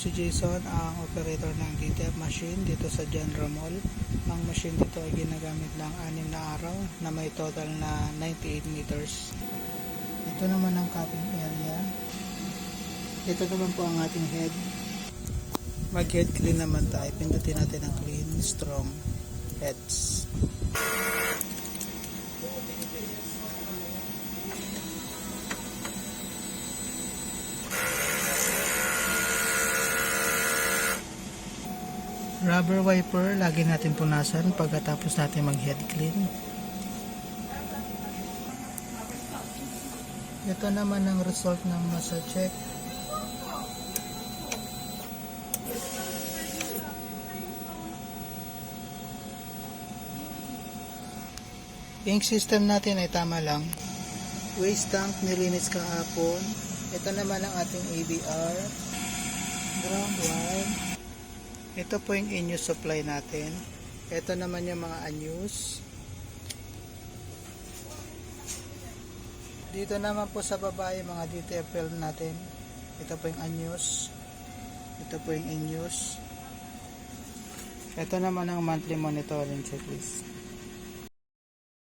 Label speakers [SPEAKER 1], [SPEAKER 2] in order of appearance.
[SPEAKER 1] si Jason, ang operator ng DTF machine dito sa General Mall. Ang machine dito ay ginagamit ng 6 na araw na may total na 98 meters. Ito naman ang cutting area. Ito naman po ang ating head. Mag-head clean naman tayo. Pindutin natin ang clean, strong heads. Rubber wiper, lagi natin punasan pagkatapos natin mag-head clean. Ito naman ang result ng masa check. Ink system natin ay tama lang. Waste tank nilinis kahapon. Ito naman ang ating ABR. Ground wire. Ito po yung in-use supply natin. Ito naman yung mga unused. Dito naman po sa baba yung mga DTF film natin. Ito po yung unused. Ito po yung in-use. Ito naman ang monthly monitoring checklist.